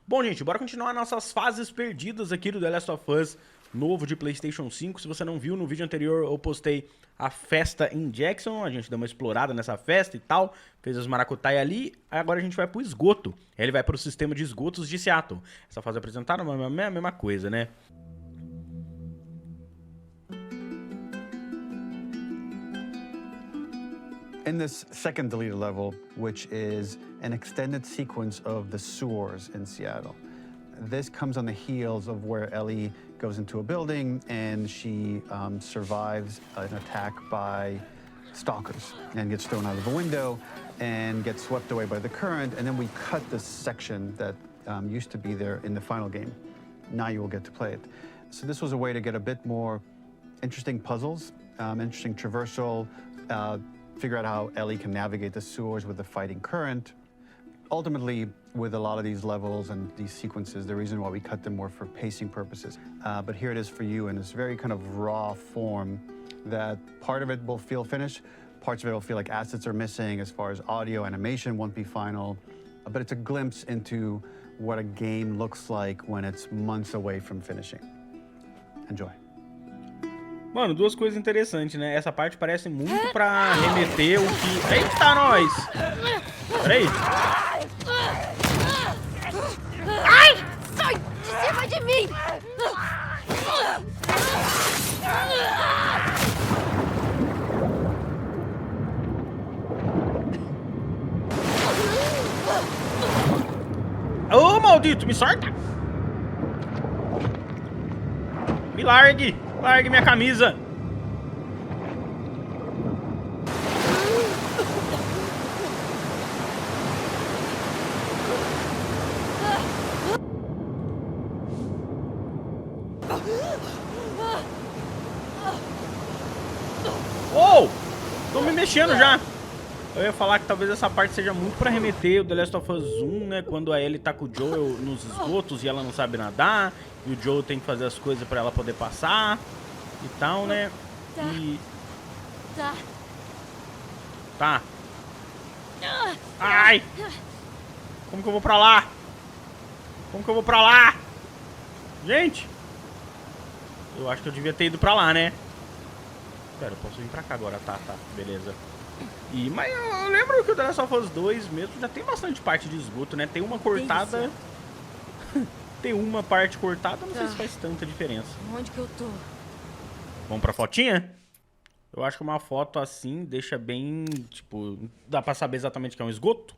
Bom, gente, bora continuar nossas fases perdidas aqui do The Last of Us novo de PlayStation 5. Se você não viu, no vídeo anterior eu postei a festa em Jackson. A gente deu uma explorada nessa festa e tal, fez as maracutaia ali. Agora a gente vai pro esgoto. Ele vai pro sistema de esgotos de Seattle. Essa fase apresentaram a mesma coisa, né? In this second deleted level, which is an extended sequence of the sewers in Seattle, this comes on the heels of where Ellie goes into a building and she survives an attack by stalkers and gets thrown out of a window and gets swept away by the current. And then we cut this section that used to be there in the final game. Now you will get to play it. So this was a way to get a bit more interesting puzzles, interesting traversal, figure out how Ellie can navigate the sewers with the fighting current. Ultimately, with a lot of these levels and these sequences, the reason why we cut them were for pacing purposes. But here it is for you in this very kind of raw form that part of it will feel finished, parts of it will feel like assets are missing as far as audio, animation won't be final, but it's a glimpse into what a game looks like when it's months away from finishing. Enjoy. Mano, duas coisas interessantes, né? Essa parte parece muito pra remeter o que... Eita, nós! Peraí. Ai! Sai de cima de mim! Ô, maldito, me solta! Me largue! Largue minha camisa! Oh! Tô me mexendo já! Eu ia falar que talvez essa parte seja muito pra remeter o The Last of Us 1, né? Quando a Ellie tá com o Joel nos esgotos e ela não sabe nadar. E o Joel tem que fazer as coisas pra ela poder passar. E tal, né? E... Tá. Ai! Como que eu vou pra lá? Como que eu vou pra lá? Gente! Eu acho que eu devia ter ido pra lá, né? Pera, eu posso vir pra cá agora. Tá, beleza. Mas eu lembro que o The Last of Us 2 mesmo já tem bastante parte de esgoto, né? Tem uma cortada... Tem uma parte cortada, não sei se faz tanta diferença. Onde que eu tô? Vamos pra fotinha? Eu acho que uma foto assim deixa bem, tipo, dá pra saber exatamente que é um esgoto.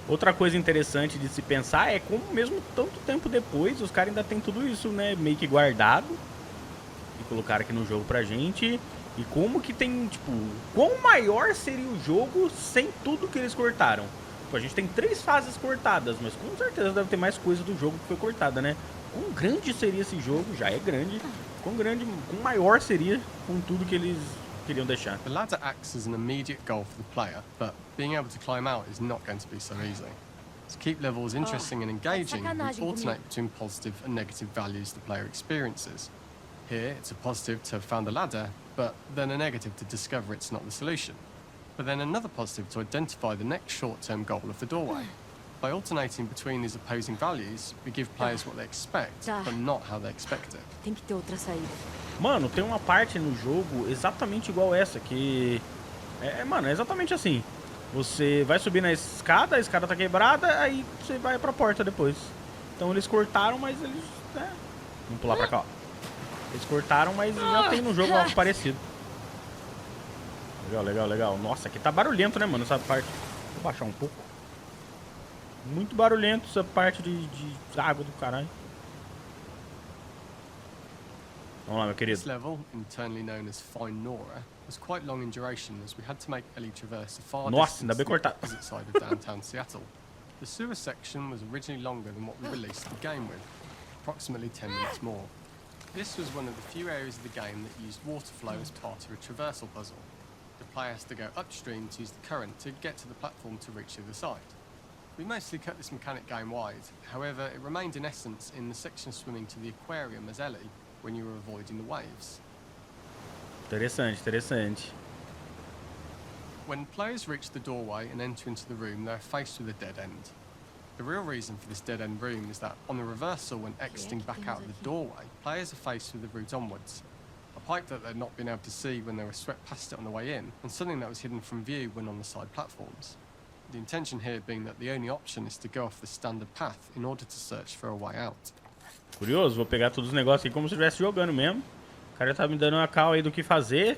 Outra coisa interessante de se pensar é como mesmo tanto tempo depois, os caras ainda tem tudo isso, né, meio que guardado. E colocaram aqui no jogo pra gente. E como que tem, tipo, quão maior seria o jogo sem tudo que eles cortaram? Tipo, a gente tem 3 fases cortadas, mas com certeza deve ter mais coisa do jogo que foi cortada, né? Quão grande seria esse jogo? Já é grande. Quão maior seria com tudo que eles queriam deixar. The ladder acts as an immediate goal for the player, but being able to climb out is not going to be so easy. To keep levels interesting and engaging, we alternate between positive and negative values the player experiences. Here, it's a positive to have found the ladder, but then a negative to discover it's not the solution. But then another positive to identify the next short-term goal of the doorway. By alternating between these opposing values, we give players what they expect, but not how they expect it. Tem que ter outra saída. Mano, tem uma parte no jogo exatamente igual essa, que... mano, é exatamente assim. Você vai subir na escada, a escada tá quebrada, aí você vai pra porta depois. Então eles cortaram, mas eles... Vamos pular pra cá, ó. Eles cortaram, mas já tem no jogo algo parecido. Legal. Nossa, aqui tá barulhento, né, mano, essa parte. Vou baixar um pouco. Muito barulhento essa parte de água do caralho. Vamos lá, meu querido. This level, internally known as Fine Nora, was quite long in duration as we had to make Ellie traverse a far Nossa, ainda bem distance cortado. to the opposite side of downtown Seattle. The sewer section was originally longer than what we released the game with, approximately 10 minutes more. This was one of the few areas of the game that used water flow as part of a traversal puzzle. The player has to go upstream to use the current to get to the platform to reach the other side. We mostly cut this mechanic game wide, however it remained in essence in the section swimming to the aquarium as Ellie when you were avoiding the waves. Interessante. When players reach the doorway and enter into the room, they are faced with a dead end. The real reason for this dead-end room is that on the reversal, when exiting back out of the doorway, players are faced with the route onwards. A pipe that they'd not been able to see when they were swept past it on the way in, and something that was hidden from view when on the side platforms. The intention here being that the only option is to go off the standard path in order to search for a way out. Curioso, vou pegar todos os negócios aqui como se eu estivesse jogando mesmo. O cara já tá me dando uma cal aí do que fazer,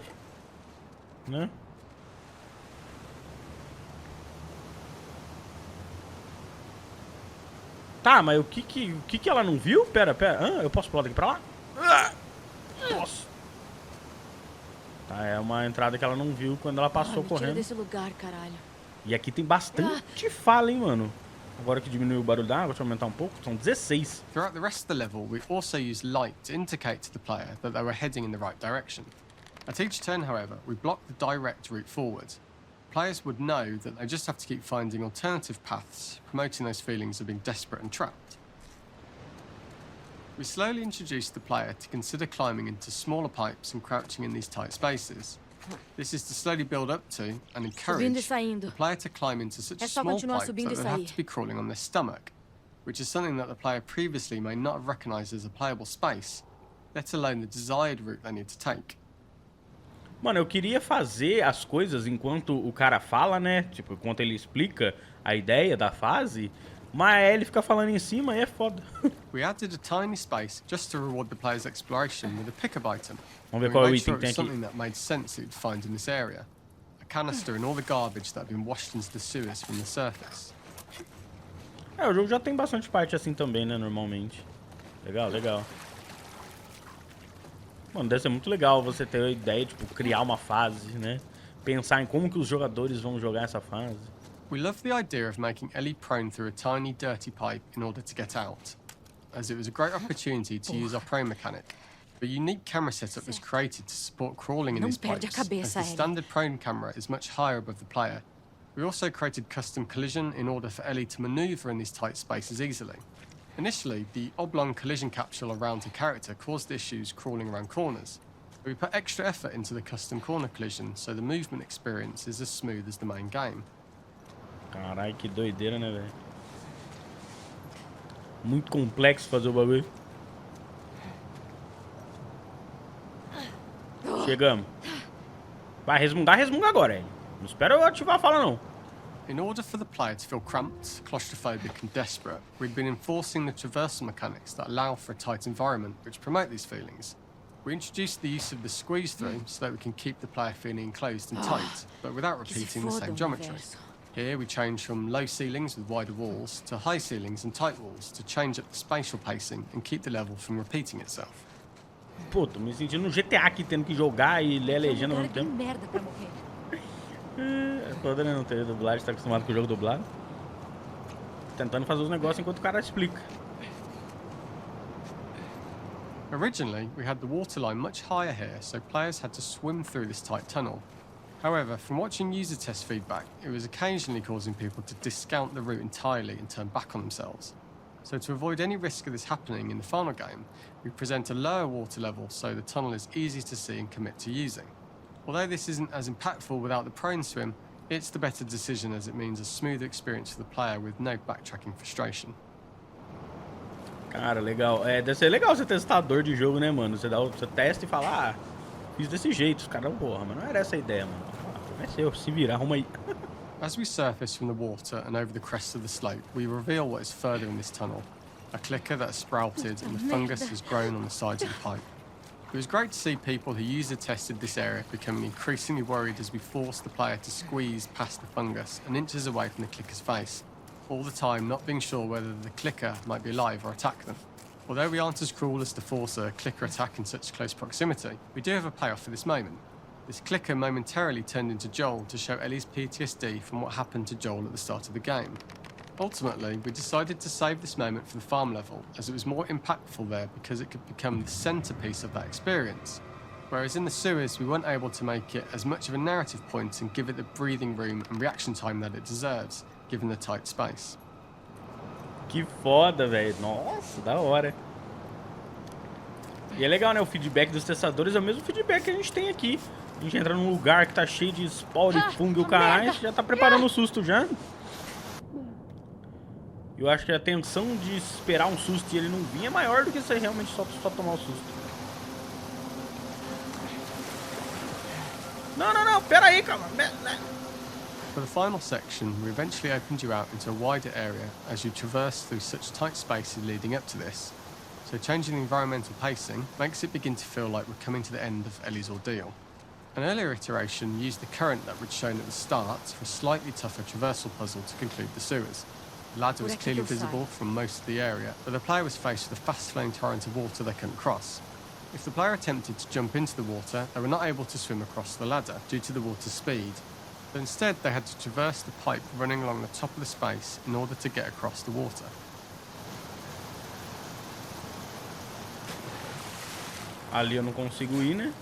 né? Tá, mas o que ela não viu? Pera. Eu posso pular daqui pra lá? Posso. Tá, é uma entrada que ela não viu quando ela passou correndo. Desse lugar, caralho. E aqui tem bastante fala, hein, mano. Agora que diminuiu o barulho da água, deixa eu aumentar um pouco. São 16. Throughout the rest of the level, we also use light to indicate to the player that they were heading in the right direction. At each turn, however, we block the direct route forward. Players would know that they just have to keep finding alternative paths, promoting those feelings of being desperate and trapped. We slowly introduce the player to consider climbing into smaller pipes and crouching in these tight spaces. This is to slowly build up to and encourage the player to climb into such small pipes that they have to be crawling on their stomach, which is something that the player previously may not have recognised as a playable space, let alone the desired route they need to take. Mano, eu queria fazer as coisas enquanto o cara fala, né? Tipo, enquanto ele explica a ideia da fase, mas ele fica falando em cima e é foda. We added a tiny space just to reward the player's exploration with a pick-up item. Vamos ver qual é o item que tem aqui. Something that made sense you'd find in this area. A canister and all the garbage that had been washed into the sewers from the surface. É, o jogo já tem bastante parte assim também, né, normalmente. Legal. Mano, deve ser muito legal você ter a ideia, tipo, criar uma fase, né? Pensar em como que os jogadores vão jogar essa fase. We love the idea of making Ellie prone through a tiny, dirty pipe in order to get out, as it was a great opportunity to use our prone mechanic. A unique camera setup was created to support crawling in these pipes, as the standard prone camera is much higher above the player. We also created custom collision in order for Ellie to maneuver in these tight spaces easily. Initially, the oblong collision capsule around her character caused issues crawling around corners. We put extra effort into the custom corner collision, so the movement experience is as smooth as the main game. Caralho, que doideira, né, velho? Muito complexo fazer o bagulho. Chegamos. Vai resmungar agora, hein? Não espera eu ativar a fala, não. In order for the player to feel cramped, claustrophobic and desperate, we've been enforcing the traversal mechanics that allow for a tight environment which promote these feelings. We introduced the use of the squeeze through so that we can keep the player feeling enclosed and tight, but without repeating the same geometry. Here we change from low ceilings with wider walls to high ceilings and tight walls to change up the spatial pacing and keep the level from repeating itself. Pô, tô me sentindo no GTA aqui, tendo que jogar e ler a legenda ao mesmo tempo. Merda pra morrer. É foda, né? Não ter dublagem, tá acostumado com o jogo dublado. Tentando fazer os negócios enquanto o cara explica. Originally, we had the waterline much higher here, so players had to swim through this tight tunnel. However, from watching user test feedback, it was occasionally causing people to discount the route entirely and turn back on themselves. So to avoid any risk of this happening in the final game, we present a lower water level so the tunnel is easy to see and commit to using. Although this isn't as impactful without the prone swim, it's the better decision as it means a smoother experience for the player with no backtracking frustration. Cara, legal. É, deve ser legal ser testador de jogo, né, mano? Você testa e fala, fiz desse jeito. Os caras, porra, mas não era essa a ideia, mano. Vai ser, se virar, arruma aí. As we surface from the water and over the crest of the slope, we reveal what is further in this tunnel. A clicker that has sprouted and the fungus has grown on the sides of the pipe. It was great to see people who user tested this area becoming increasingly worried as we forced the player to squeeze past the fungus and inches away from the clicker's face, all the time not being sure whether the clicker might be alive or attack them. Although we aren't as cruel as to force a clicker attack in such close proximity, we do have a payoff for this moment. This clicker momentarily turned into Joel to show Ellie's PTSD from what happened to Joel at the start of the game. Ultimately, we decided to save this moment for the farm level, as it was more impactful there because it could become the centrepiece of that experience. Whereas in the sewers, we weren't able to make it as much of a narrative point and give it the breathing room and reaction time that it deserves, given the tight space. Que foda, velho. Nossa, da hora. E é legal, né? O feedback dos testadores é o mesmo feedback que a gente tem aqui. A gente entra num lugar que tá cheio de spore, fungo e o caralho, já tá preparando o susto já. Eu acho que a tensão de esperar um susto e ele não vir é maior do que você realmente só tomar o susto. Não, pera aí, calma. For the final section, we eventually opened you out into a wider area as you traverse through such tight spaces leading up to this. So changing the environmental pacing makes it begin to feel like we're coming to the end of Ellie's ordeal. An earlier iteration used the current that we'd shown at the start for a slightly tougher traversal puzzle to conclude the sewers. The ladder was clearly visible from most of the area, but the player was faced with a fast-flowing torrent of water they couldn't cross. If the player attempted to jump into the water, they were not able to swim across the ladder due to the water's speed, but instead they had to traverse the pipe running along the top of the space in order to get across the water. Ali eu não consigo ir, né?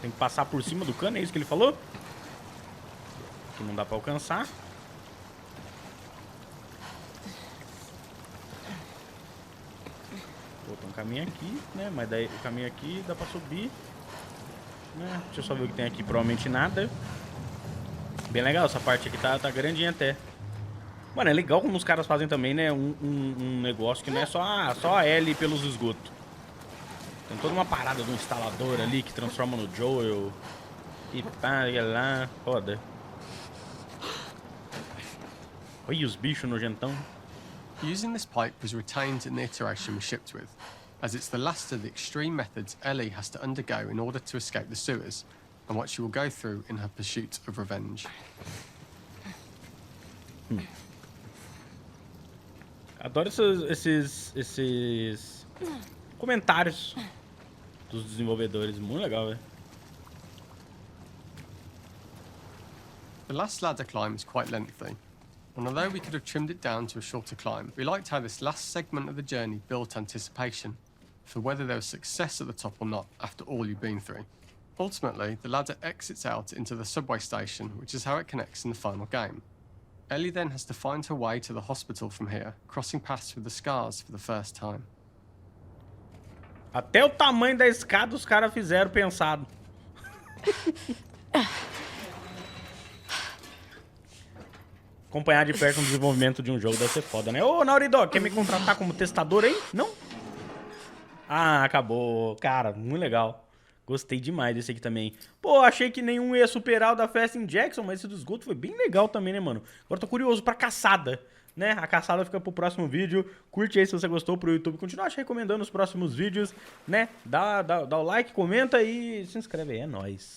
Tem que passar por cima do cano, é isso que ele falou? Que não dá pra alcançar. Pô, tem um caminho aqui, né? Mas daí o caminho aqui dá pra subir, né? Deixa eu só ver o que tem aqui. Provavelmente nada. Bem legal, essa parte aqui tá grandinha até. Mano, é legal como os caras fazem também, né? Um negócio que não é só a Ellie pelos esgotos. Tem toda uma parada do instalador ali que transforma no Joel. E pá, e lá. Foda. Olha os bichos nojentão. Using this pipe was retained in the iteration we shipped with, as it's the last of the extreme methods Ellie has to undergo in order to escape the sewers, and what she will go through in her pursuit of revenge. Adoro esses comentários dos desenvolvedores. Muito legal, velho. The last ladder climb is quite lengthy, and although we could have trimmed it down to a shorter climb, we liked how this last segment of the journey built anticipation for whether there was success at the top or not after all you've been through. Ultimately, the ladder exits out into the subway station, which is how it connects in the final game. Ellie then has to find her way to the hospital from here, crossing paths with the scars for the first time. Até o tamanho da escada os caras fizeram pensado. Acompanhar de perto o desenvolvimento de um jogo deve ser foda, né? Ô, Naughty Dog, quer me contratar como testador aí? Não? Ah, acabou. Cara, muito legal. Gostei demais desse aqui também. Pô, achei que nenhum ia superar o da Fast Injection, mas esse do esgoto foi bem legal também, né, mano? Agora tô curioso pra caçada, né? A caçada fica pro próximo vídeo. Curte aí se você gostou pro YouTube continuar te recomendando os próximos vídeos, né? Dá o like, comenta e se inscreve aí, é nóis.